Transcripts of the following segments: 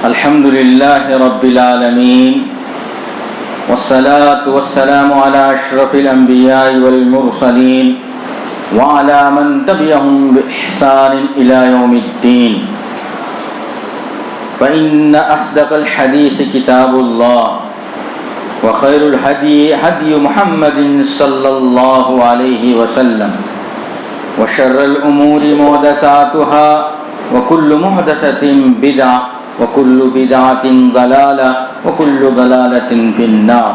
الحمد لله رب العالمين والصلاة والسلام على أشرف الأنبياء والمرسلين وعلى من تبعهم بإحسان إلى يوم الدين فإن أصدق الحديث كتاب الله وخير الهدي هدي محمد صلى الله عليه وسلم وشر الأمور محدثاتها وكل محدثة بدعة وكل بدعة ضلالة وكل ضلالة في النار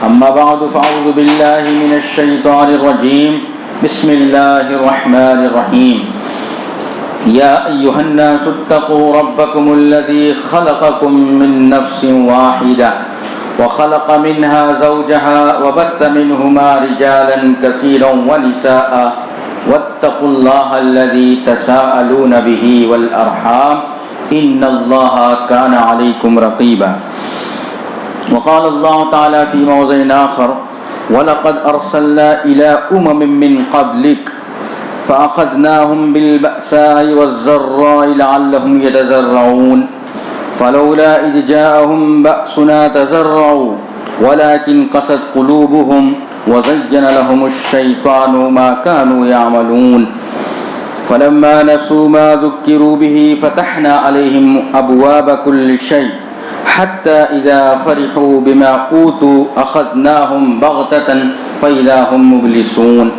أما بعد فأعوذ بالله من الشيطان الرجيم بسم الله الرحمن الرحيم يا أيها الناس اتقوا ربكم الذي خلقكم من نفس واحدة وخلق منها زوجها وبث منهما رجالا كثيرا ونساء واتقوا الله الذي تساءلون به والأرحام إن الله كان عليكم رقيبا وقال الله تعالى في موضع آخر ولقد أرسلنا إلى من قبلك فأخذناهم بالبأساء والضراء لعلهم يتضرعون فلولا إذ جاءهم بأسنا تضرعوا ولكن قست قلوبهم وزين لهم الشيطان ما كانوا يعملون فلما نسوا ما ذكروا به فتحنا عليهم أبواب كل شيء حتى إذا فرحوا بما أوتوا أخذناهم بغتة فإذا هم مبلسون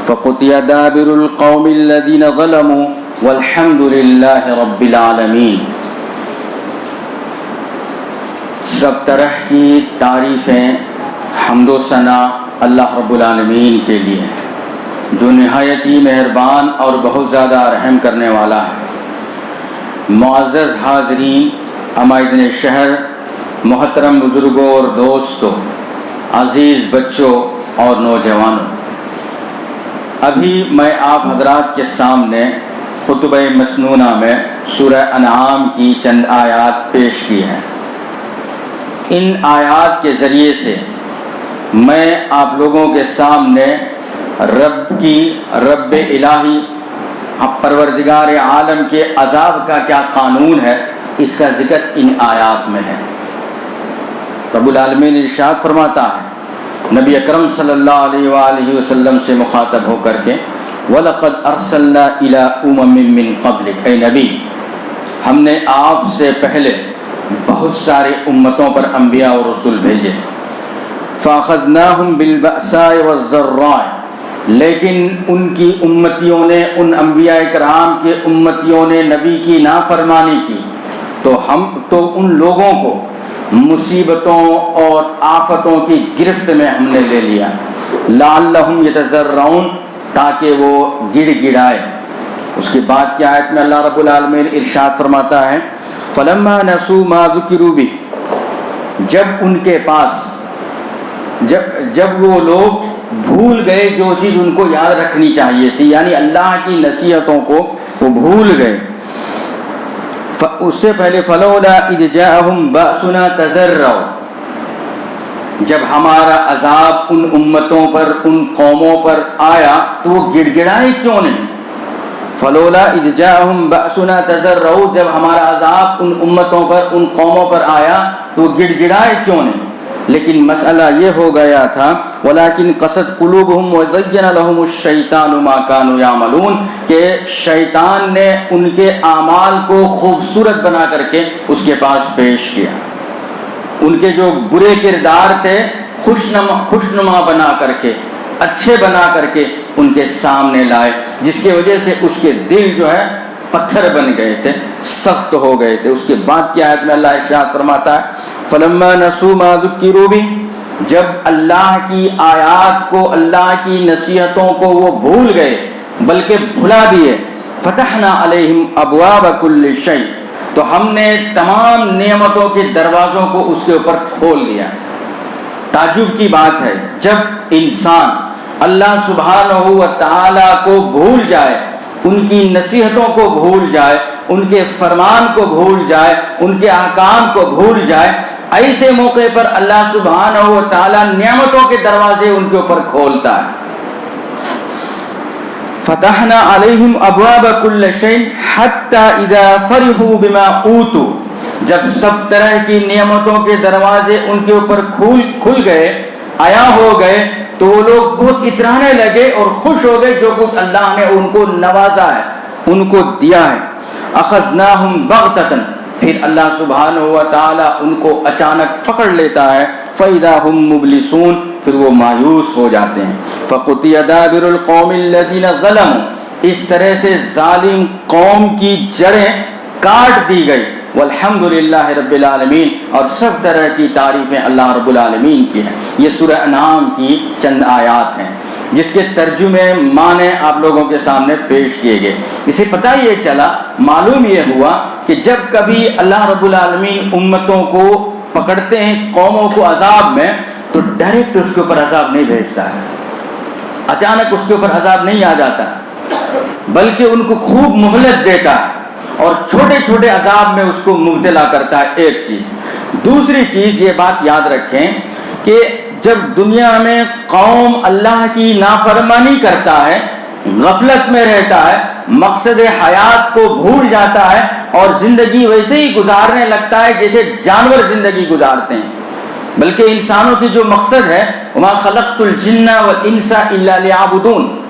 فقطع دابر القوم الذين ظلموا والحمد لله رب العالمين. سب طرح کی تعریفیں حمد و ثنا اللہ رب العالمین کے لیے جو نہایت ہی مہربان اور بہت زیادہ رحم کرنے والا ہے. معزز حاضرین، عمائدین شہر، محترم بزرگوں اور دوستوں، عزیز بچوں اور نوجوانوں، ابھی میں آپ حضرات کے سامنے خطبہ مسنونہ میں سورہ انعام کی چند آیات پیش کی ہیں. ان آیات کے ذریعے سے میں آپ لوگوں کے سامنے رب الہی پروردگار عالم کے عذاب کا کیا قانون ہے اس کا ذکر ان آیات میں ہے. رب العالمین ارشاد فرماتا ہے نبی اکرم صلی اللہ علیہ وآلہ وسلم سے مخاطب ہو کر کے وَلَقَدْ أَرْسَلْنَا إِلَىٰ مِن قَبْلِكَ، اے نبی ہم نے آپ سے پہلے بہت سارے امتوں پر انبیاء اور رسول بھیجے. فَأَخَذْنَاهُمْ بِالْبَأْسَاءِ وَالضَّرَّاءِ، لیکن ان کی امتیوں نے، ان انبیاء کرام کے امتیوں نے نبی کی نافرمانی کی تو ان لوگوں کو مصیبتوں اور آفتوں کی گرفت میں ہم نے لے لیا. لعلہم یتضرعون، تاکہ وہ گڑ گڑائے. اس کے بعد کی آیت میں اللہ رب العالمین ارشاد فرماتا ہے فلما نسوا ما ذکروا بہ، جب ان کے پاس جب وہ لوگ بھول گئے جو چیز ان کو یاد رکھنی چاہیے تھی، یعنی اللہ کی نصیحتوں کو وہ بھول گئے. اس سے پہلے فلولا اذ جاءهم بأسنا تضرعوا، جب ہمارا عذاب ان امتوں پر، ان قوموں پر آیا تو وہ گڑ گڑائے کیوں نہیں؟ فلولا اذ جاءهم بأسنا تضرعوا، جب ہمارا عذاب ان امتوں پر، ان قوموں پر آیا تو وہ گڑ گڑائے کیوں نہیں؟ لیکن مسئلہ یہ ہو گیا تھا وَلَكِنْ قَسَتْ قُلُوبُهُمْ وَزَيَّنَ لَهُمُ الشَّيْطَانُ مَا كَانُوا يَعْمَلُونَ، کہ شیطان نے ان کے اعمال کو خوبصورت بنا کر کے اس کے پاس پیش کیا. ان کے جو برے کردار تھے خوشنما بنا کر کے، اچھے بنا کر کے ان کے سامنے لائے، جس کی وجہ سے اس کے دل جو ہے پتھر بن گئے تھے، سخت ہو گئے تھے. اس کے بعد کی آیت میں اللہ ارشاد فرماتا ہے فلما نسوا ما ذکروا بہ، جب اللہ کی آیات کو، اللہ کی نصیحتوں کو وہ بھول گئے بلکہ بھلا دیے، فتحنا علیہم ابواب کل شیء، تو ہم نے تمام نعمتوں کے دروازوں کو اس کے اوپر کھول دیا. تعجب کی بات ہے جب انسان اللہ سبحانہ و تعالی کو بھول جائے، ان کی نصیحتوں کو بھول جائے، ان کے فرمان کو بھول جائے، ان کے احکام کو بھول جائے، ایسے موقع پر اللہ سبحانہ و تعالی نعمتوں کے دروازے ان کے اوپر کھولتا ہے. فتحنا علیہم ابواب کل شیء حتی اذا فرحوا بما اوتوا، جب سب طرح کی نعمتوں کے دروازے ان کے اوپر کھل گئے، عیا ہو گئے، تو وہ لوگ بہت اترانے لگے اور خوش ہو گئے جو کچھ اللہ نے ان کو نوازا ہے، ان کو دیا ہے۔ اخذناہم بغتۃ، پھر اللہ سبحانہ و تعالی ان کو اچانک پکڑ لیتا ہے، فَإِذَا هُمْ مُبْلِسُونَ، پھر وہ مایوس ہو جاتے ہیں۔ فَقُطِعَ دَابِرُ الْقَوْمِ الَّذِينَ ظَلَمُوا، اس طرح سے ظالم قوم کی جڑیں کاٹ دی گئی۔ والحمدللہ رب العالمین، اور سب طرح کی تعریفیں اللہ رب العالمین کی ہیں۔ یہ سورہ انعام کی چند آیات ہیں جس کے ترجمے معنی آپ لوگوں کے سامنے پیش کیے گئے۔ اسے پتہ یہ چلا، معلوم یہ ہوا کہ جب کبھی اللہ رب العالمین امتوں کو پکڑتے ہیں، قوموں کو عذاب میں، تو ڈائریکٹ اس کے اوپر عذاب نہیں بھیجتا ہے، اچانک اس کے اوپر عذاب نہیں آ جاتا، بلکہ ان کو خوب مہلت دیتا ہے اور چھوٹے چھوٹے عذاب میں اس کو مبتلا کرتا ہے۔ ایک چیز۔ دوسری چیز یہ بات یاد رکھیں کہ جب دنیا میں قوم اللہ کی نافرمانی کرتا ہے، غفلت میں رہتا ہے، مقصد حیات کو بھول جاتا ہے اور زندگی ویسے ہی گزارنے لگتا ہے جیسے جانور زندگی گزارتے ہیں، بلکہ انسانوں کی جو مقصد ہے وَمَا خَلَقْتُ الْجِنَّ وَالْإِنسَ إِلَّا لِيَعْبُدُونَ،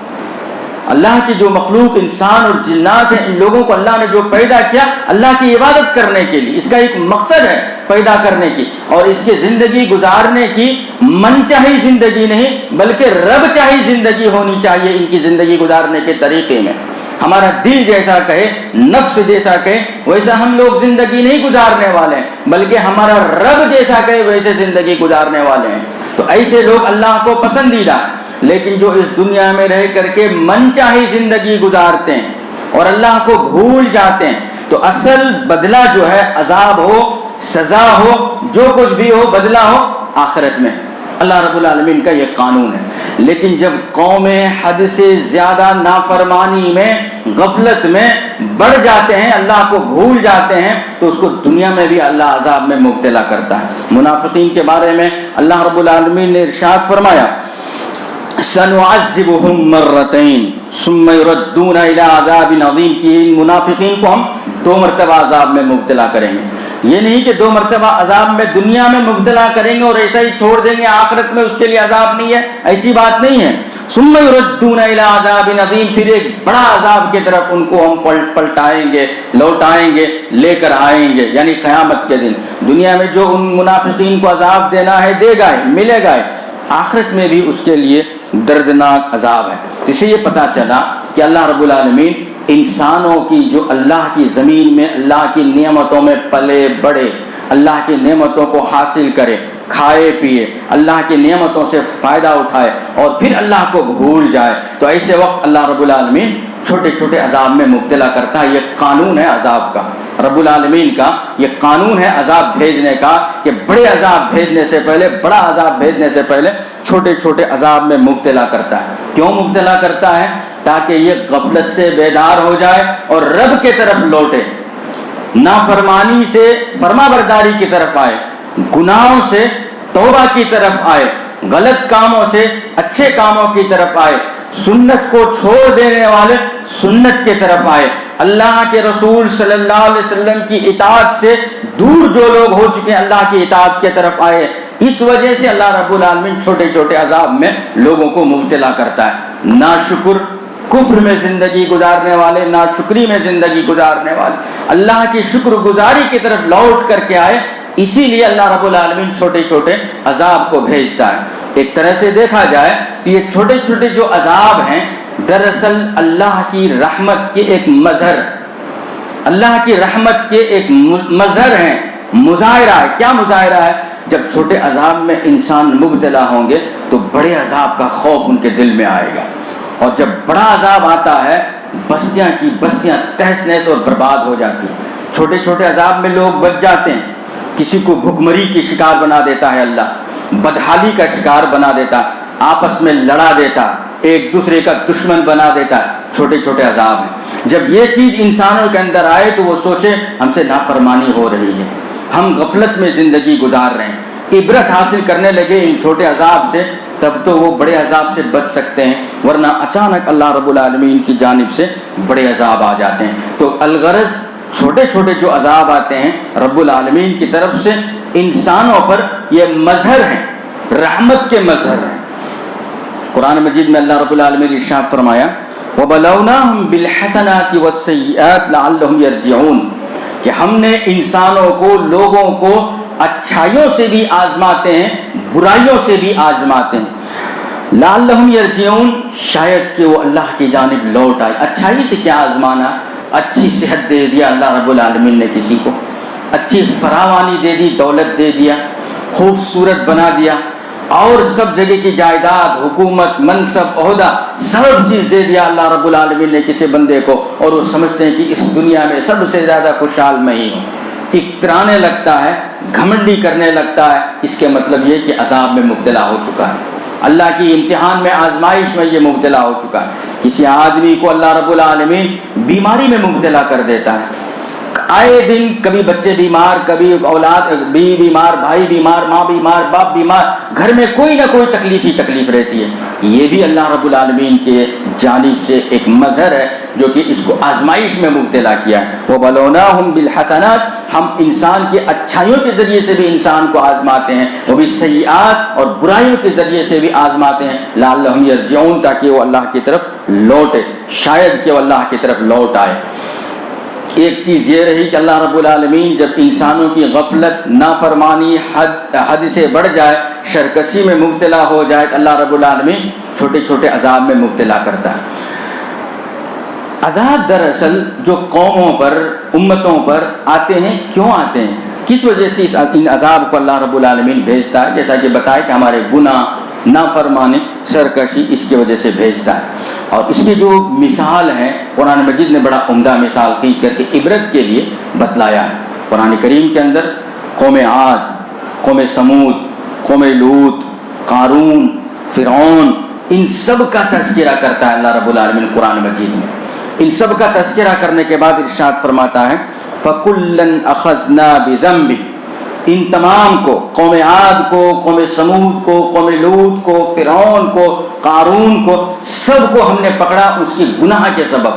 اللہ کی جو مخلوق انسان اور جنات ہیں، ان لوگوں کو اللہ نے جو پیدا کیا اللہ کی عبادت کرنے کے لیے، اس کا ایک مقصد ہے پیدا کرنے کی، اور اس کی زندگی گزارنے کی من چاہی زندگی نہیں بلکہ رب چاہی زندگی ہونی چاہیے ان کی زندگی گزارنے کے طریقے میں۔ ہمارا دل جیسا کہے، نفس جیسا کہے، ویسا ہم لوگ زندگی نہیں گزارنے والے ہیں، بلکہ ہمارا رب جیسا کہے ویسے زندگی گزارنے والے ہیں۔ تو ایسے لوگ اللہ کو پسندیدہ ہیں، لیکن جو اس دنیا میں رہ کر کے من چاہی زندگی گزارتے ہیں اور اللہ کو بھول جاتے ہیں، تو اصل بدلہ جو ہے عذاب ہو، سزا ہو، جو کچھ بھی ہو، بدلہ ہو آخرت میں۔ اللہ رب العالمین کا یہ قانون ہے۔ لیکن جب قومیں حد سے زیادہ نافرمانی میں، غفلت میں بڑھ جاتے ہیں، اللہ کو بھول جاتے ہیں، تو اس کو دنیا میں بھی اللہ عذاب میں مبتلا کرتا ہے۔ منافقین کے بارے میں اللہ رب العالمین نے ارشاد فرمایا سَنُعَذِّبُهُمْ مَرَّتَيْنِ ثُمَّ يُرَدُّونَ إِلَىٰ عَذَابٍ عَظِيمٍ، کہ ان منافقین کو ہم 2 مرتبہ عذاب میں مبتلا کریں گے۔ یہ نہیں کہ 2 مرتبہ عذاب میں دنیا میں مبتلا کریں گے اور ایسا ہی چھوڑ دیں گے، آخرت میں اس کے لیے عذاب نہیں ہے، ایسی بات نہیں ہے۔ ثُمَّ يُرَدُّونَ إِلَىٰ عَذَابٍ عَظِيمٍ، پھر ایک بڑا عذاب کی طرف ان کو ہم پلٹائیں گے، لوٹائیں گے، لے کر آئیں گے، یعنی قیامت کے دن۔ دنیا میں جو ان منافقین کو عذاب دینا ہے دے گا، ملے گا، آخرت میں بھی اس کے لیے دردناک عذاب ہے۔ اس سے یہ پتہ چلا کہ اللہ رب العالمین انسانوں کی جو اللہ کی زمین میں اللہ کی نعمتوں میں پلے بڑھے، اللہ کی نعمتوں کو حاصل کرے، کھائے پیے، اللہ کی نعمتوں سے فائدہ اٹھائے اور پھر اللہ کو بھول جائے، تو ایسے وقت اللہ رب العالمین چھوٹے چھوٹے عذاب میں مبتلا کرتا ہے۔ یہ قانون ہے عذاب کا، رب العالمین کا یہ قانون ہے عذاب بھیجنے کا، کہ بڑے عذاب بھیجنے سے پہلے، بڑا عذاب بھیجنے سے پہلے چھوٹے چھوٹے عذاب میں مبتلا کرتا ہے۔ کیوں مبتلا کرتا ہے؟ تاکہ یہ غفلت سے بیدار ہو جائے اور رب کے طرف لوٹے، نافرمانی سے فرما برداری کی طرف آئے، گناہوں سے توبہ کی طرف آئے، غلط کاموں سے اچھے کاموں کی طرف آئے، سنت کو چھوڑ دینے والے سنت کی طرف آئے، اللہ کے رسول صلی اللہ علیہ وسلم کی اطاعت سے دور جو لوگ ہو چکے ہیں اللہ کی اطاعت کی طرف آئے۔ اس وجہ سے اللہ رب العالمین چھوٹے چھوٹے عذاب میں لوگوں کو مبتلا کرتا ہے۔ ناشکر، کفر میں زندگی گزارنے والے، ناشکری میں زندگی گزارنے والے اللہ کی شکر گزاری کی طرف لوٹ کر کے آئے، اسی لیے اللہ رب العالمین چھوٹے چھوٹے عذاب کو بھیجتا ہے۔ ایک طرح سے دیکھا جائے تو یہ چھوٹے چھوٹے جو عذاب ہیں دراصل اللہ کی رحمت کے ایک مظہر، اللہ کی رحمت کے ایک مظہر ہیں، مظاہرہ ہے۔ کیا مظاہرہ ہے؟ جب چھوٹے عذاب میں انسان مبتلا ہوں گے تو بڑے عذاب کا خوف ان کے دل میں آئے گا، اور جب بڑا عذاب آتا ہے بستیاں کی بستیاں تہس نہس اور برباد ہو جاتی ہیں۔ چھوٹے چھوٹے عذاب میں لوگ بچ جاتے ہیں، کسی کو بھوکمری کی شکار بنا دیتا ہے اللہ، بدحالی کا شکار بنا دیتا ہے، آپس میں لڑا دیتا ہے، ایک دوسرے کا دشمن بنا دیتا ہے۔ چھوٹے چھوٹے عذاب ہیں۔ جب یہ چیز انسانوں کے اندر آئے تو وہ سوچے ہم سے نافرمانی ہو رہی ہے، ہم غفلت میں زندگی گزار رہے ہیں، عبرت حاصل کرنے لگے ان چھوٹے عذاب سے، تب تو وہ بڑے عذاب سے بچ سکتے ہیں، ورنہ اچانک اللہ رب العالمین کی جانب سے بڑے عذاب آ جاتے ہیں۔ تو الغرض چھوٹے چھوٹے جو عذاب آتے ہیں رب العالمین کی طرف سے انسانوں پر یہ مظہر ہیں، رحمت کے مظہر ہیں۔ قرآن مجید میں اللہ رب العالمین نے ارشاد فرمایا وَبَلَوْنَاهُمْ بِالْحَسَنَاتِ وَالسَّيِّئَاتِ لَعَلَّهُمْ يَرْجِعُونَ کہ ہم نے انسانوں کو، لوگوں کو اچھائیوں سے بھی آزماتے ہیں، برائیوں سے بھی آزماتے ہیں۔ لَعَلَّهُمْ يَرْجِعُونَ شاید کہ وہ اللہ کی جانب لوٹ آئے۔ اچھائی سے کیا آزمانا؟ اچھی صحت دے دیا اللہ رب العالمین نے کسی کو، اچھی فراوانی دے دی، دولت دے دیا، خوبصورت بنا دیا، اور سب جگہ کی جائیداد، حکومت، منصب، عہدہ، سب چیز دے دیا اللہ رب العالمین نے کسی بندے کو، اور وہ سمجھتے ہیں کہ اس دنیا میں سب سے زیادہ خوشحال میں ہی ہوں، اکترانے لگتا ہے، گھمنڈی کرنے لگتا ہے۔ اس کے مطلب یہ کہ عذاب میں مبتلا ہو چکا ہے، اللہ کی امتحان میں، آزمائش میں یہ مبتلا ہو چکا ہے۔ کسی آدمی کو اللہ رب العالمین بیماری میں مبتلا کر دیتا ہے، آئے دن کبھی بچے بیمار، کبھی اولاد بیوی بیمار، بھائی بیمار، ماں بیمار، باپ بیمار، گھر میں کوئی نہ کوئی تکلیف ہی تکلیف رہتی ہے۔ یہ بھی اللہ رب العالمین کے جانب سے ایک مظہر ہے جو کہ اس کو آزمائش میں مبتلا کیا ہے۔ وَبَلَوْنَاهُمْ بِالْحَسَنَاتِ ہم انسان کی اچھائیوں کے ذریعے سے بھی انسان کو آزماتے ہیں، وَبِالسَّيِّئَاتِ اور برائیوں کے ذریعے سے بھی آزماتے ہیں، لَعَلَّهُمْ يَرْجِعُونَ تاکہ وہ اللہ کی طرف لوٹے، شاید کہ وہ اللہ کی طرف لوٹ آئے۔ ایک چیز یہ رہی کہ اللہ رب العالمین جب انسانوں کی غفلت، نافرمانی، حد سے بڑھ جائے، شرکشی میں مبتلا ہو جائے، اللہ رب العالمین چھوٹے چھوٹے عذاب میں مبتلا کرتا ہے۔ عذاب دراصل جو قوموں پر، امتوں پر آتے ہیں، کیوں آتے ہیں، کس وجہ سے ان عذاب کو اللہ رب العالمین بھیجتا ہے؟ جیسا کہ بتایا کہ ہمارے گناہ، نافرمانی، سرکشی اس کی وجہ سے بھیجتا ہے۔ اور اس کی جو مثال ہے قرآن مجید نے بڑا عمدہ مثال کھینچ کر کے عبرت کے لیے بتلایا ہے۔ قرآن کریم کے اندر قوم عاد، قوم سمود، قوم لوط، قارون، فرعون، ان سب کا تذکرہ کرتا ہے اللہ رب العالمین قرآن مجید میں۔ ان سب کا تذکرہ کرنے کے بعد ارشاد فرماتا ہے فَكُلًّا أَخَذْنَا بِذَنبِهِ ان تمام کو، قوم عاد کو، قوم سمود کو، قوم لوط کو، فرعون کو، قارون کو، سب کو ہم نے پکڑا اس کی گناہ کے سبب،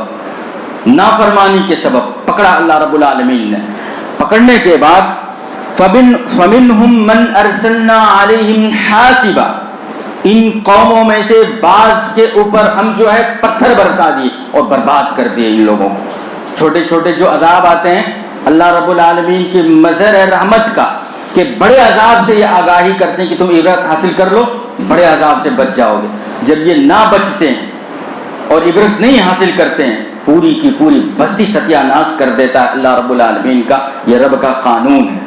نافرمانی کے سبب پکڑا اللہ رب العالمین نے۔ پکڑنے کے بعد فَمِنْهُمْ مَنْ أَرْسَلْنَا عَلَيْهِمْ حَاسِبًا ان قوموں میں سے بعض کے اوپر ہم جو ہے پتھر برسا دیے اور برباد کر دیے ان لوگوں کو۔ چھوٹے چھوٹے جو عذاب آتے ہیں اللہ رب العالمین کی مظہر ہے رحمت کا، کہ بڑے عذاب سے یہ آگاہی کرتے ہیں کہ تم عبرت حاصل کر لو، بڑے عذاب سے بچ جاؤ گے۔ جب یہ نہ بچتے ہیں اور عبرت نہیں حاصل کرتے ہیں، پوری کی پوری بستی ستیہ ناش کر دیتا ہے اللہ رب العالمین کا، یہ رب کا قانون ہے۔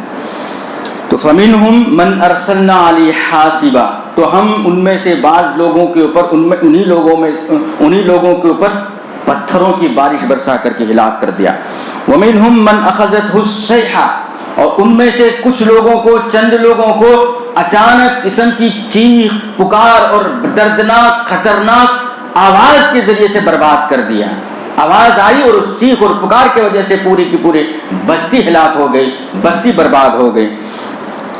تو فَمِنْهُمْ مَنْ أَرْسَلْنَا عَلَيْهِ حَاسِبًا تو ہم ان میں سے بعض لوگوں کے اوپر، انہی لوگوں کے اوپر پتھروں کی بارش برسا کر کے ہلاک کر دیا۔ وَمِنْهُمْ مَنْ أَخَذَتْهُ الصَّيْحَةُ اور ان میں سے کچھ لوگوں کو، چند لوگوں کو اچانک قسم کی چیخ پکار اور دردناک خطرناک آواز کے ذریعے سے برباد کر دیا۔ آواز آئی اور اس چیخ اور پکار کی وجہ سے پوری کی پوری بستی ہلاک ہو گئی، بستی برباد ہو گئی۔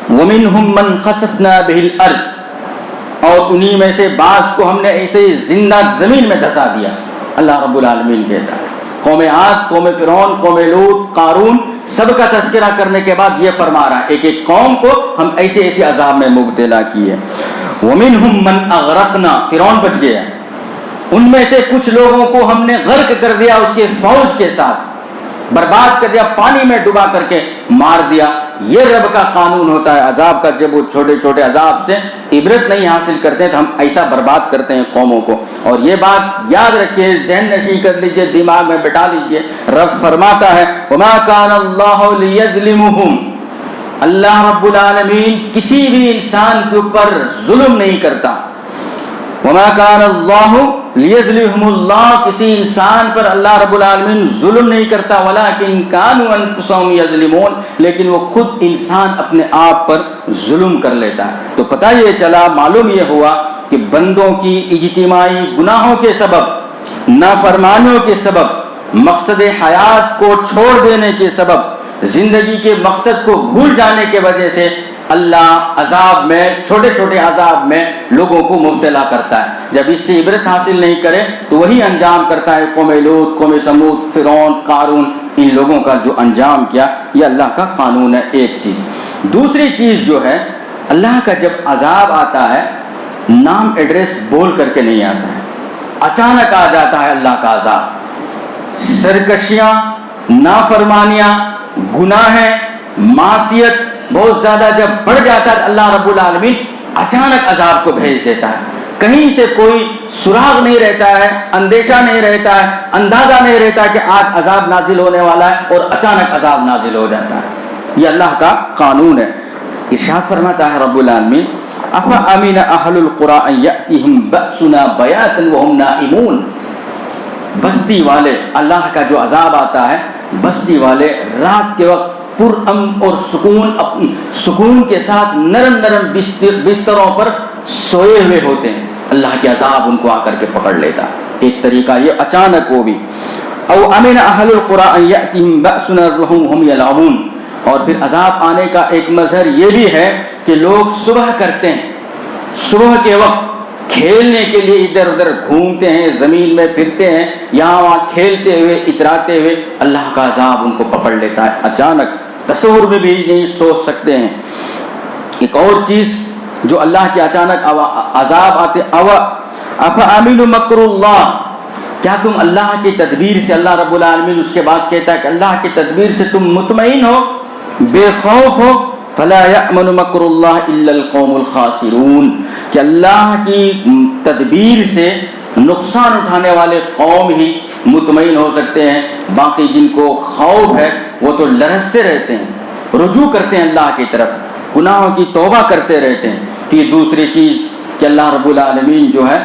وَمِنْهُمْ مَنْ خَسَفْنَا بِهِ الْأَرْضِ اور انہی میں سے بعض کو ہم نے ایسے ہی زندہ زمین میں دھسا دیا۔ اللہ رب العالمین کہتا ہے قوم عاد، قوم فرعون، قوم لوط، قارون، سب کا تذکرہ کرنے کے بعد یہ فرما رہا ہے ایک ایک قوم کو ہم ایسے ایسے عذاب میں مبتلا کیے۔ وَمِنْهُمْ مَنْ أَغْرَقْنَا فرعون بچ گیا، ان میں سے کچھ لوگوں کو ہم نے غرق کر دیا، اس کے فوج کے ساتھ برباد کر دیا، پانی میں ڈبا کر کے مار دیا۔ یہ رب کا قانون ہوتا ہے عذاب کا، جب وہ چھوٹے چھوٹے عذاب سے عبرت نہیں حاصل کرتے تو ہم ایسا برباد کرتے ہیں قوموں کو۔ اور یہ بات یاد رکھیے، ذہن نشین کر لیجئے، دماغ میں بٹھا لیجئے، رب فرماتا ہے وَمَا كَانَ اللَّهُ لِيَظْلِمُهُمْ اللہ رب العالمین کسی بھی انسان کے اوپر ظلم نہیں کرتا۔ وَمَا كَانَ اللَّهُ لِيَظْلِمُهُمُ اللہ کسی انسان پر اللہ رب العالمین ظلم نہیں کرتا، وَلَٰكِن كَانُوا أَنفُسَهُمْ يَظْلِمُونَ لیکن وہ خود انسان اپنے آپ پر ظلم کر لیتا ہے۔ تو پتہ یہ چلا، معلوم یہ ہوا کہ بندوں کی اجتماعی گناہوں کے سبب، نافرمانیوں کے سبب، مقصد حیات کو چھوڑ دینے کے سبب، زندگی کے مقصد کو بھول جانے کی وجہ سے اللہ عذاب میں، چھوٹے چھوٹے عذاب میں لوگوں کو مبتلا کرتا ہے۔ جب اس سے عبرت حاصل نہیں کرے تو وہی انجام کرتا ہے قوم لوط، قوم سمود، فرعون، قارون، ان لوگوں کا جو انجام کیا یہ اللہ کا قانون ہے. ایک چیز. دوسری چیز جو ہے اللہ کا جب عذاب آتا ہے نام ایڈریس بول کر کے نہیں آتا ہے, اچانک آ جاتا ہے اللہ کا عذاب. سرکشیاں, نافرمانیاں, گناہیں, معصیت بہت زیادہ جب بڑھ جاتا ہے اللہ رب العالمین اچانک عذاب کو بھیج دیتا ہے. کہیں سے کوئی سراغ نہیں رہتا ہے, اندیشہ نہیں رہتا ہے, اندازہ نہیں رہتا کہ آج عذاب نازل ہونے والا ہے, اور اچانک عذاب نازل ہو جاتا ہے. یہ اللہ کا قانون ہے. ارشاد فرماتا ہے رب العالمین افامن اہل القری ان یاتیہم بأسنا بیاتا وہم نائمون. بستی والے, اللہ کا جو عذاب آتا ہے بستی والے رات کے وقت پرامن اور سکون کے ساتھ نرم نرم بستروں پر سوئے ہوئے ہوتے ہیں, اللہ کے عذاب ان کو آ کر کے پکڑ لیتا. ایک طریقہ یہ اچانک وہ بھی. او امن اہل القری ان یاتیہم بأسنا وہم یلعبون. اور پھر عذاب آنے کا ایک مظہر یہ بھی ہے کہ لوگ صبح کرتے ہیں, صبح کے وقت کھیلنے کے لیے ادھر ادھر گھومتے ہیں, زمین میں پھرتے ہیں, یہاں وہاں کھیلتے ہوئے اتراتے ہوئے اللہ کا عذاب ان کو پکڑ لیتا ہے اچانک, تصور میں بھی نہیں سوچ سکتے ہیں. ایک اور چیز جو اللہ کے اچانک عذاب آتے, افامنوا مکر اللہ, کیا تم اللہ کی تدبیر سے, اللہ رب العالمین اس کے بعد کہتا ہے کہ اللہ کی تدبیر سے تم مطمئن ہو, بے خوف ہو. فلا یأمن مکر اللہ الا القوم الخاسرون, کہ اللہ کی تدبیر سے نقصان اٹھانے والے قوم ہی مطمئن ہو سکتے ہیں. باقی جن کو خوف ہے وہ تو لرزتے رہتے ہیں, رجوع کرتے ہیں اللہ کی طرف, گناہوں کی توبہ کرتے رہتے ہیں. تو یہ دوسری چیز کہ اللہ رب العالمین جو ہے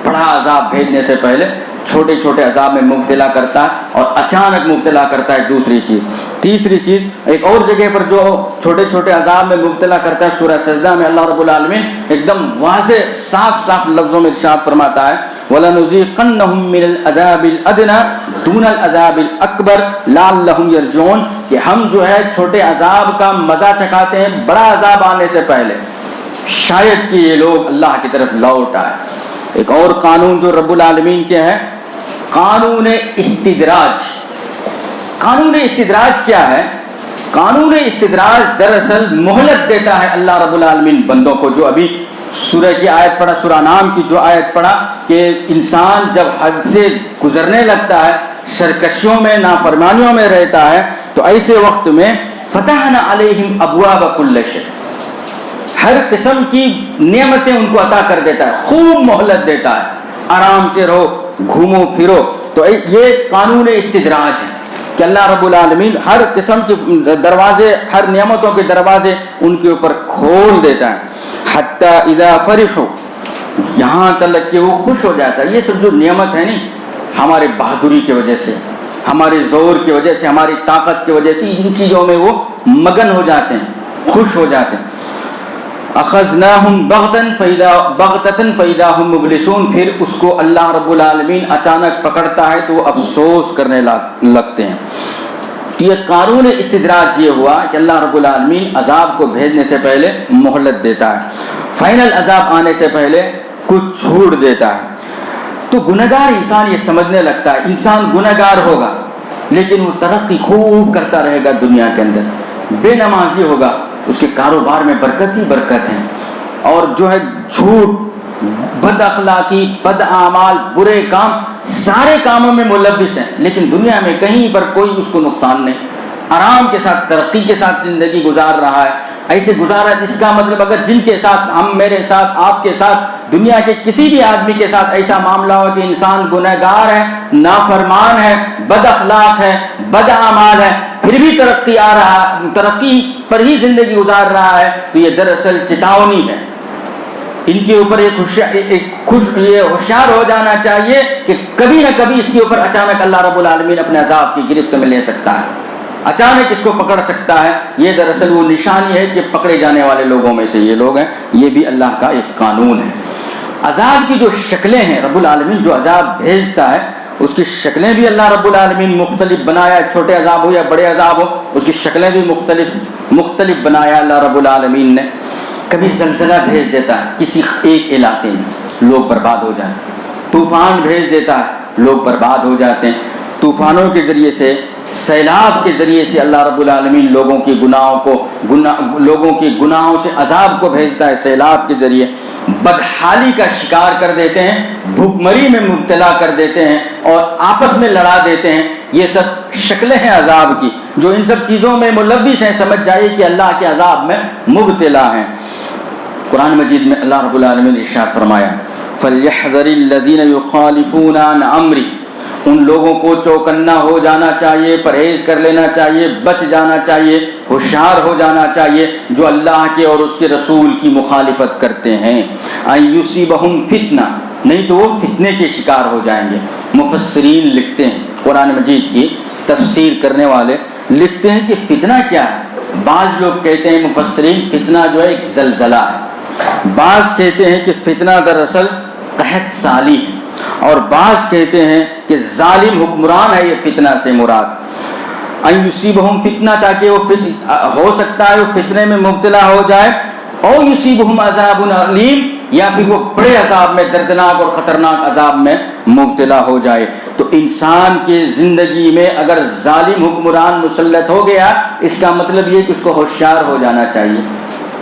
بڑا عذاب بھیجنے سے پہلے چھوٹے چھوٹے عذاب میں مبتلا کرتا ہے اور اچانک مبتلا کرتا ہے. دوسری چیز. تیسری چیز ایک اور جگہ پر جو چھوٹے چھوٹے عذاب میں مبتلا کرتا ہے سورہ سجدہ میں اللہ رب العالمین ایک دم واضح صاف صاف لفظوں میں ارشاد فرماتا ہے وَلَنُذِيقَنَّهُم مِّنَ الْعَذَابِ الْأَدْنَىٰ دُونَ الْعَذَابِ الْأَكْبَرِ لَعَلَّهُمْ يَرْجِعُونَ, کہ ہم جو ہے چھوٹے عذاب کا مزہ چکھاتے ہیں بڑا عذاب آنے سے پہلے, شاید کہ یہ لوگ اللہ کی طرف لوٹ آئے. ایک اور قانون جو رب العالمین کے ہے قانون استدراج. قانون استدراج کیا ہے؟ قانون استدراج دراصل مہلت دیتا ہے اللہ رب العالمین بندوں کو. جو ابھی سورہ کی آیت پڑھا, سورہ نام کی جو آیت پڑھا کہ انسان جب حد سے گزرنے لگتا ہے, سرکشیوں میں نافرمانیوں میں رہتا ہے, تو ایسے وقت میں فتحنا علیہم ابواب کل شیء, ہر قسم کی نعمتیں ان کو عطا کر دیتا ہے, خوب مہلت دیتا ہے, آرام سے رہو, گھومو پھرو. تو یہ قانون استدراج ہے کہ اللہ رب العالمین ہر قسم کے دروازے, ہر نعمتوں کے دروازے ان کے اوپر کھول دیتا ہے. حتی اذا فرحوا, یہاں تک کہ وہ خوش ہو جاتا ہے. یہ سب جو نعمت ہے نہیں, ہمارے بہادری کی وجہ سے, ہمارے زور کی وجہ سے, ہماری طاقت کی وجہ سے ان چیزوں میں وہ مگن ہو جاتے ہیں, خوش ہو جاتے ہیں. اخذناہم بغتۃ فاذا هم مبلسون, پھر اس کو اللہ رب العالمین اچانک پکڑتا ہے تو وہ افسوس کرنے لگتے ہیں. تو یہ قانون استدراج یہ ہوا کہ اللہ رب العالمین عذاب کو بھیجنے سے پہلے مہلت دیتا ہے, فائنل عذاب آنے سے پہلے کچھ چھوڑ دیتا ہے. تو گنہگار انسان یہ سمجھنے لگتا ہے انسان گنہگار ہوگا لیکن وہ ترقی خوب کرتا رہے گا دنیا کے اندر, بے نمازی ہوگا, اس کے کاروبار میں برکت ہی برکت ہے, اور جو ہے جھوٹ, بد اخلاقی, بد اعمال, برے کام, سارے کاموں میں ملوث ہیں, لیکن دنیا میں کہیں پر کوئی اس کو نقصان نہیں, آرام کے ساتھ ترقی کے ساتھ زندگی گزار رہا ہے. ایسے گزارا جس کا مطلب اگر جن کے ساتھ, ہم میرے ساتھ, آپ کے ساتھ, دنیا کے کسی بھی آدمی کے ساتھ ایسا معاملہ ہو کہ انسان گنہگار ہے, نافرمان ہے, بد اخلاق ہے, بد اعمال ہے, پھر بھی ترقی پر ہی زندگی گزار رہا ہے, تو یہ دراصل چتاونی ہے. ان کے اوپر یہ ہوشیار ہو جانا چاہیے کہ کبھی نہ کبھی اس کے اوپر اچانک اللہ رب العالمین اپنے عذاب کی گرفت میں لے سکتا ہے, اچانک اس کو پکڑ سکتا ہے. یہ دراصل وہ نشانی ہے کہ پکڑے جانے والے لوگوں میں سے یہ لوگ ہیں. یہ بھی اللہ کا ایک قانون ہے. عذاب کی جو شکلیں ہیں, رب العالمین جو عذاب بھیجتا ہے اس کی شکلیں بھی اللہ رب العالمین مختلف بنایا, چھوٹے عذاب ہو یا بڑے عذاب ہو, اس کی شکلیں بھی مختلف بنایا اللہ رب العالمین نے. کبھی زلزلہ بھیج دیتا ہے کسی ایک علاقے میں, لوگ برباد ہو جاتے ہیں. طوفان بھیج دیتا ہے, لوگ برباد ہو جاتے ہیں. طوفانوں کے ذریعے سے سیلاب کے ذریعے سے اللہ رب العالمین لوگوں کے گناہوں سے عذاب کو بھیجتا ہے، سیلاب کے ذریعے بدحالی کا شکار کر دیتے ہیں، بھوک مری میں مبتلا کر دیتے ہیں اور آپس میں لڑا دیتے ہیں۔ یہ سب شکلیں ہیں عذاب کی، جو ان سب چیزوں میں ملوث ہیں، سمجھ جائیے کہ اللہ کے عذاب میں مبتلا ہیں۔ قرآن مجید میں اللہ رب العالمین نے ارشاد فرمایا فَلْيَحْذَرِ الَّذِينَ يُخَالِفُونَ عَنْ أَمْرِهِ، ان لوگوں کو چوکنا ہو جانا چاہیے، پرہیز کر لینا چاہیے، بچ جانا چاہیے، ہوشیار ہو جانا چاہیے، جو اللہ کے اور اس کے رسول کی مخالفت کرتے ہیں۔ أَن يُصِيبَهُمْ فِتْنَةٌ، نہیں تو وہ فتنے کے شکار ہو جائیں گے۔ مفسرین لکھتے ہیں، قرآن مجید کی تفسیر کرنے والے لکھتے ہیں کہ فتنہ کیا ہے۔ بعض لوگ کہتے ہیں مفسرین فتنہ جو ہے ایک زلزلہ ہے، بعض کہتے ہیں کہ فتنہ دراصل قحط سالی ہے، اور بعض کہتے ہیں کہ ظالم حکمران ہے یہ فتنہ سے مراد۔ ان یصیبہم فتنہ، تاکہ وہ ہو سکتا ہے وہ فتنے میں مبتلا ہو جائے، او یصیبہم عذاب علیم، یا پھر وہ بڑے عذاب میں، دردناک اور خطرناک عذاب میں مبتلا ہو جائے۔ تو انسان کے زندگی میں اگر ظالم حکمران مسلط ہو گیا، اس کا مطلب یہ کہ اس کو ہوشیار ہو جانا چاہیے،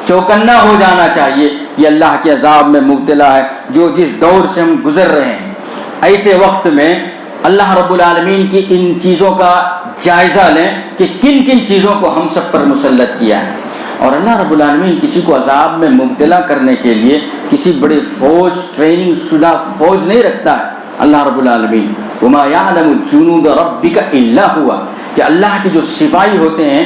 چوکنا ہو جانا چاہیے، یہ اللہ کے عذاب میں مبتلا ہے۔ جو جس دور سے ہم گزر رہے ہیں، ایسے وقت میں اللہ رب العالمین کی ان چیزوں کا جائزہ لیں کہ کن کن چیزوں کو ہم سب پر مسلط کیا ہے۔ اور اللہ رب العالمین کسی کو عذاب میں مبتلا کرنے کے لیے کسی بڑے فوج، ٹریننگ شدہ فوج نہیں رکھتا ہے اللہ رب العالمین۔ وما یعلم جنود ربک الا هو، کہ اللہ کے جو سپاہی ہوتے ہیں،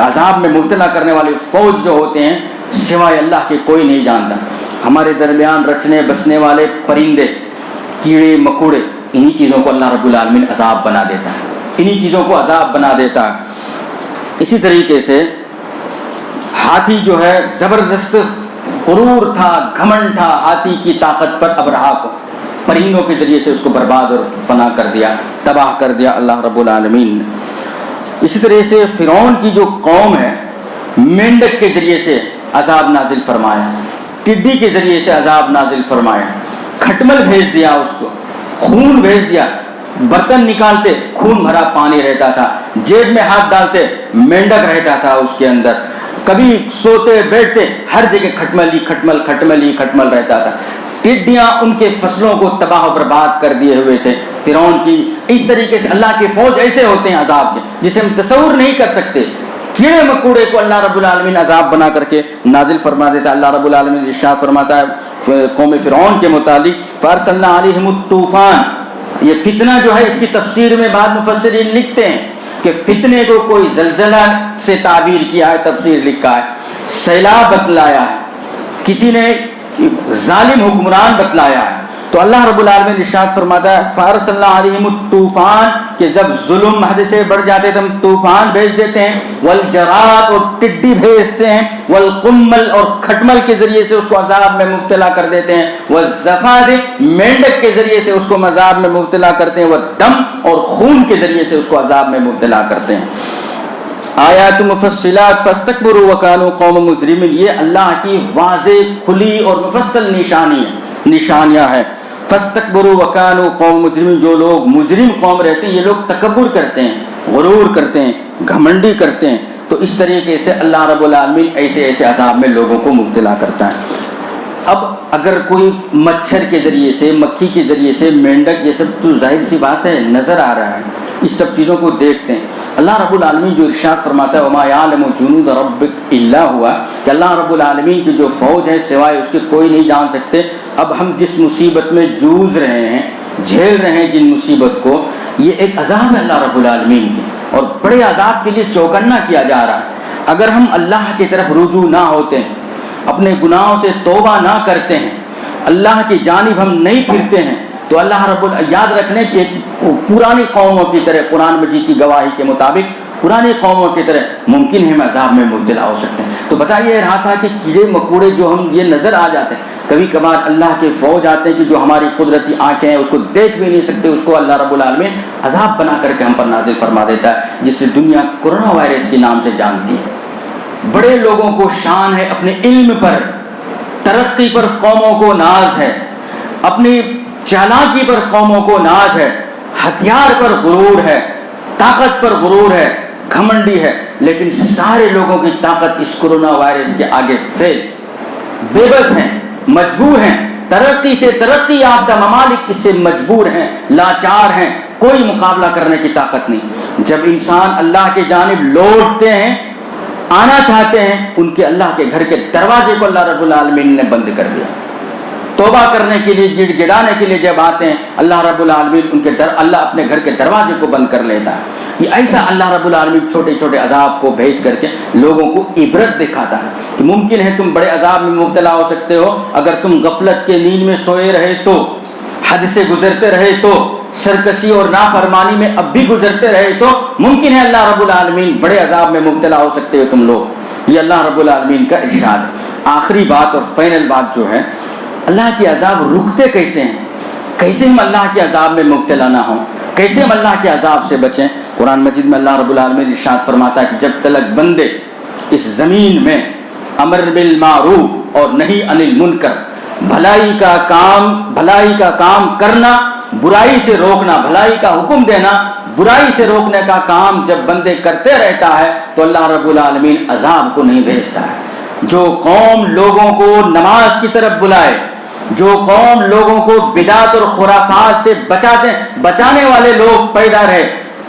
عذاب میں مبتلا کرنے والے فوج جو ہوتے ہیں، سوائے اللہ کے کوئی نہیں جانتا۔ ہمارے درمیان رچنے بسنے والے پرندے، کیڑے مکوڑے، انہی چیزوں کو اللہ رب العالمین عذاب بنا دیتا ہے، انہی چیزوں کو عذاب بنا دیتا ہے۔ اسی طریقے سے ہاتھی جو ہے زبردست غرور تھا، گھمنڈ تھا ہاتھی کی طاقت پر، ابرہا کو پرندوں کے ذریعے سے اس کو برباد اور فنا کر دیا، تباہ کر دیا اللہ رب العالمین نے۔ اسی طرح سے فرعون کی جو قوم ہے، مینڈک کے ذریعے سے عذاب نازل فرمایا، ٹڈی کے ذریعے سے عذاب نازل فرمایا، کھٹمل بھیج دیا، اس کو خون بھیج دیا، برتن نکالتے خون بھرا پانی رہتا تھا، جیب میں ہاتھ ڈالتے مینڈک رہتا تھا اس کے اندر، کبھی سوتے بیٹھتے ہر جگہ کھٹمل ہی کھٹمل، کھٹمل ہی کھٹمل رہتا تھا۔ ٹڈیاں ان کے فصلوں کو تباہ و برباد کر دیے ہوئے تھے فرعون کی۔ اس طریقے سے اللہ کے فوج ایسے ہوتے ہیں عذاب کے، جسے ہم تصور نہیں کر سکتے۔ کیڑے مکوڑے کو اللہ رب العالمین عذاب بنا کر کے نازل فرما دیتا ہے۔ اللہ رب العالمین ارشاد فرماتا ہے قوم فرعون کے متعلق فارسلنا علیہم الطوفان، یہ فتنہ جو ہے اس کی تفسیر میں بعض مفسرین لکھتے ہیں کہ فتنے کو کوئی زلزلہ سے تعبیر کیا ہے، تفسیر لکھا ہے، سیلاب بتلایا ہے، کسی نے ظالم حکمران بتلایا ہے۔ تو اللہ رب العالمین ارشاد فرماتا ہے فارسلنا علیہم الطوفان، کہ جب ظلم حد سے بڑھ جاتے تو ہم طوفان بھیج دیتے ہیں، والجراد، اور ٹڈی بھیجتے ہیں، والقمل، اور کھٹمل کے ذریعے سے اس کو عذاب میں مبتلا کر دیتے ہیں، والزفادع، مینڈک کے ذریعے سے اس کو عذاب میں مبتلا کرتے ہیں، والدم، اور خون کے ذریعے سے اس کو عذاب میں مبتلا کرتے ہیں۔ آیات مفصلات فاستکبروا وکانوا قوم مجرمین، یہ اللہ کی واضح کھلی اور مفصل نشانیاں ہیں۔ فاستکبروا وکانوا قوم مجرمین، جو لوگ مجرم قوم رہتے ہیں یہ لوگ تکبر کرتے ہیں، غرور کرتے ہیں، گھمنڈی کرتے ہیں۔ تو اس طریقے سے اللہ رب العالمین ایسے ایسے عذاب میں لوگوں کو مبتلا کرتا ہے۔ اب اگر کوئی مچھر کے ذریعے سے، مکھی کے ذریعے سے، مینڈک، یہ سب تو ظاہر سی بات ہے نظر آ رہا ہے، اس سب چیزوں کو دیکھتے ہیں۔ اللہ رب العالمین جو ارشاد فرماتا ہے وما یعلم جنود ربک الا هو، کہ اللہ رب العالمین کی جو فوج ہے سوائے اس کے کوئی نہیں جان سکتے۔ اب ہم جس مصیبت میں جوجھ رہے ہیں، جھیل رہے ہیں جن مصیبت کو، یہ ایک عذاب ہے اللہ رب العالمین کی، اور بڑے عذاب کے لیے چوکنا کیا جا رہا ہے۔ اگر ہم اللہ کی طرف رجوع نہ ہوتے ہیں، اپنے گناہوں سے توبہ نہ کرتے ہیں، اللہ کی جانب ہم نہیں پھرتے ہیں، تو اللہ یاد رکھ لیں کہ ایک پرانی قوموں کی طرح، قرآن مجید کی گواہی کے مطابق پرانی قوموں کی طرح ممکن ہے ہم عذاب میں مبتلا ہو سکتے ہیں۔ تو بتائیے رہا تھا کہ کیڑے مکوڑے جو ہم یہ نظر آ جاتے ہیں، کبھی کبھار اللہ کے فوج آتے ہیں کہ جو ہماری قدرتی آنکھیں ہیں اس کو دیکھ بھی نہیں سکتے، اس کو اللہ رب العالمین عذاب بنا کر کے ہم پر نازل فرما دیتا ہے، جس سے دنیا کورونا وائرس کے نام سے جانتی ہے۔ بڑے لوگوں کو شان ہے، اپنے علم پر، ترقی پر قوموں کو ناز ہے، اپنی چالاکی پر قوموں کو ناز ہے، ہتھیار پر غرور ہے، طاقت پر غرور ہے، گھمنڈی ہے، لیکن سارے لوگوں کی طاقت اس کورونا وائرس کے آگے فیل، بے بس ہیں، مجبور ہیں۔ ترقی سے ترقی یافتہ ممالک اس سے مجبور ہیں، لاچار ہیں، کوئی مقابلہ کرنے کی طاقت نہیں۔ جب انسان اللہ کے جانب لوٹتے ہیں، آنا چاہتے ہیں، ان کے اللہ کے گھر کے دروازے کو اللہ رب العالمین نے بند کر دیا۔ توبہ کرنے کے لیے، گڑ گڑانے کے لیے جب آتے ہیں، اللہ رب العالمین اللہ اپنے گھر کے دروازے کو بند کر لیتا ہے۔ یہ ایسا اللہ رب العالمین چھوٹے چھوٹے عذاب کو بھیج کر کے لوگوں کو عبرت دکھاتا ہے کہ ممکن ہے تم بڑے عذاب میں مبتلا ہو سکتے ہو اگر تم غفلت کے نیند میں سوئے رہے تو، حد سے گزرتے رہے تو، سرکشی اور نافرمانی میں اب بھی گزرتے رہے تو ممکن ہے اللہ رب العالمین بڑے عذاب میں مبتلا ہو سکتے ہو تم لوگ۔ یہ اللہ رب العالمین کا ارشاد ہے۔ آخری بات اور فائنل بات جو ہے، اللہ کے عذاب رکتے کیسے ہیں، کیسے ہم اللہ کے عذاب میں مبتلا نہ ہوں، کیسے ہم اللہ کے عذاب سے بچیں۔ قرآن مجید میں اللہ رب العالمین ارشاد فرماتا ہے کہ جب تلک بندے اس زمین میں امر بالمعروف اور نہی عن المنکر، بھلائی کا کام کرنا، برائی سے روکنا، بھلائی کا حکم دینا، برائی سے روکنے کا کام جب بندے کرتے رہتا ہے تو اللہ رب العالمین عذاب کو نہیں بھیجتا ہے۔ جو قوم لوگوں کو نماز کی طرف بلائے، جو قوم لوگوں کو بدعت اور خرافات سے بچانے والے لوگ پیدا رہے،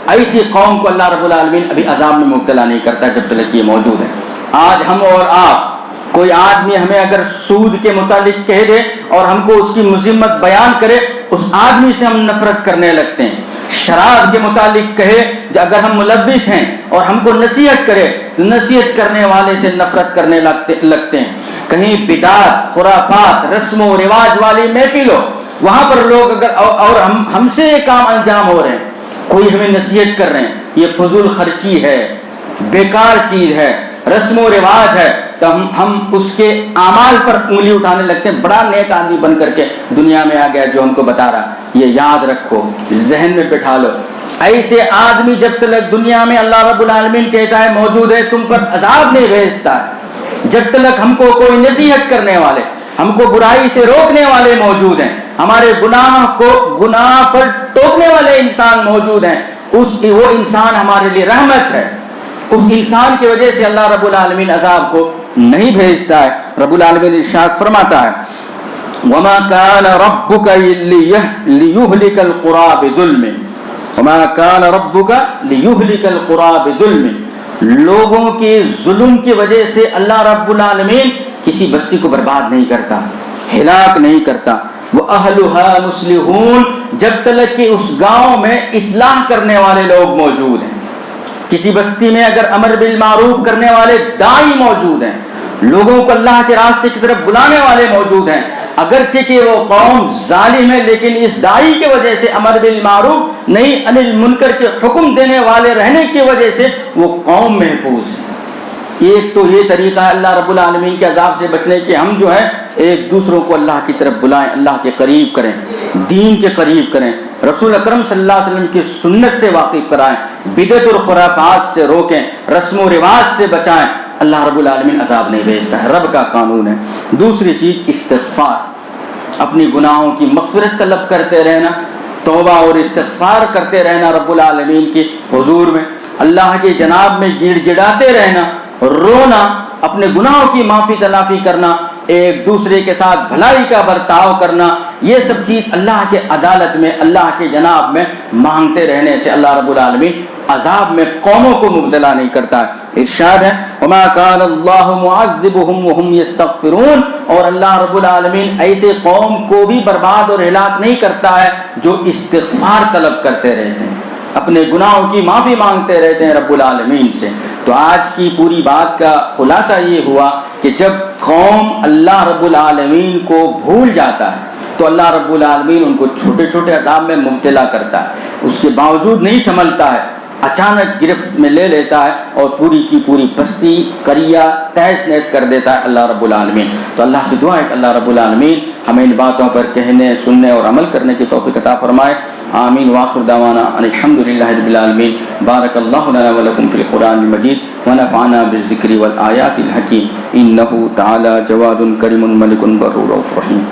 ایسی قوم کو اللہ رب العالمین ابھی عذاب میں مبتلا نہیں کرتا جب تک یہ موجود ہے۔ آج ہم اور آپ، کوئی آدمی ہمیں اگر سود کے متعلق کہہ دے اور ہم کو اس کی مذمت بیان کرے، اس آدمی سے ہم نفرت کرنے لگتے ہیں۔ شراب کے متعلق کہے، اگر ہم ملوث ہیں اور ہم کو نصیحت کرے تو نصیحت کرنے والے سے نفرت کرنے لگتے ہیں۔ کہیں بدعت، خرافات، رسم و رواج والی محفل ہو، وہاں پر لوگ اگر اور ہم سے یہ کام انجام ہو رہے ہیں، کوئی ہمیں نصیحت کر رہے ہیں، یہ فضول خرچی ہے، بیکار چیز ہے، رسم و رواج ہے، تو ہم اس کے اعمال پر انگلی اٹھانے لگتے ہیں۔ بڑا نیک آدمی بن کر کے دنیا میں آ گیا جو ہم کو بتا رہا، یہ یاد رکھو، ذہن میں بٹھا لو۔ ایسے آدمی جب تک دنیا میں اللہ رب العالمین کہتا ہے موجود ہے، تم پر عذاب نہیں بھیجتا ہے۔ جب تک ہم کو کوئی نصیحت کرنے والے، ہم کو برائی سے روکنے والے موجود ہیں، ہمارے گناہ پر ٹوکنے والے انسان موجود ہیں، وہ انسان ہمارے لیے رحمت ہے۔ اس انسان کی وجہ سے اللہ رب العالمین عذاب کو نہیں بھیجتا ہے۔ رب العالمین ارشاد فرماتا ہے وَمَا كَانَ رَبُّكَ لِيُهْلِكَ الْقُرَىٰ بِظُلْمٍ وَمَا كَانَ رَبُّكَ لِيُهْلِكَ الْقُرَىٰ بِظُلْمٍ۔ لوگوں کے ظلم کی وجہ سے اللہ رب العالمین کسی بستی کو برباد نہیں کرتا، ہلاک نہیں کرتا۔ وَأَهْلُهَا مُصْلِحُونَ، جب تک کہ اس گاؤں میں اصلاح کرنے والے لوگ موجود ہیں۔ کسی بستی میں اگر امر بالمعروف کرنے والے داعی موجود ہیں، لوگوں کو اللہ کے راستے کی طرف بلانے والے موجود ہیں، اگرچہ کہ وہ قوم ظالم ہے لیکن اس داعی کی وجہ سے، امر بالمعروف نہی عن المنکر کے حکم دینے والے رہنے کی وجہ سے وہ قوم محفوظ ہے۔ ایک تو یہ طریقہ ہے اللہ رب العالمین کے عذاب سے بچنے کے، ہم جو ہے ایک دوسروں کو اللہ کی طرف بلائیں، اللہ کے قریب کریں، دین کے قریب کریں، رسول اکرم صلی اللہ علیہ وسلم کی سنت سے واقف کرائیں، بدعت اور خرافات سے روکیں، رسم و رواج سے بچائیں۔ اللہ رب العالمین عذاب نہیں بھیجتا ہے، رب کا قانون ہے۔ دوسری چیز استغفار، اپنی گناہوں کی مغفرت طلب کرتے رہنا، توبہ اور استغفار کرتے رہنا رب العالمین کے حضور میں، اللہ کے جناب میں گڑ گڑاتے رہنا، رونا، اپنے گناہوں کی معافی تلافی کرنا، ایک دوسرے کے ساتھ بھلائی کا برتاؤ کرنا، یہ سب چیز اللہ کے عدالت میں، اللہ کے جناب میں مانگتے رہنے سے اللہ رب العالمین عذاب میں قوموں کو مبتلا نہیں کرتا ہے۔ ارشاد ہے وَمَا كَانَ اللَّهُ مُعَذِّبُهُمْ وَهُمْ يَسْتَغْفِرُونَ، اور اللہ رب العالمین ایسے قوم کو بھی برباد اور ہلاک نہیں کرتا ہے جو استغفار طلب کرتے رہتے ہیں، اپنے گناہوں کی معافی مانگتے رہتے ہیں رب العالمین سے۔ تو آج کی پوری بات کا خلاصہ یہ ہوا کہ جب قوم اللہ رب العالمین کو بھول جاتا ہے تو اللہ رب العالمین ان کو چھوٹے چھوٹے عذاب میں مبتلا کرتا ہے، اس کے باوجود نہیں سنبھلتا ہے، اچانک گرفت میں لے لیتا ہے اور پوری کی پوری بستی قریہ تہس نہس کر دیتا ہے اللہ رب العالمین۔ تو اللہ سے دعا ہے کہ اللہ رب العالمین ہمیں ان باتوں پر کہنے، سننے اور عمل کرنے کی توفیق عطا فرمائے۔ آمین وآخر دعوانا ان الحمدللہ رب العالمین۔ بارک اللہ لنا ولکم فی القرآن المجید ونفعنا بالذکر والآیات الحکیم، انہ تعالی جواد کریم ملک بر رؤوف رحیم۔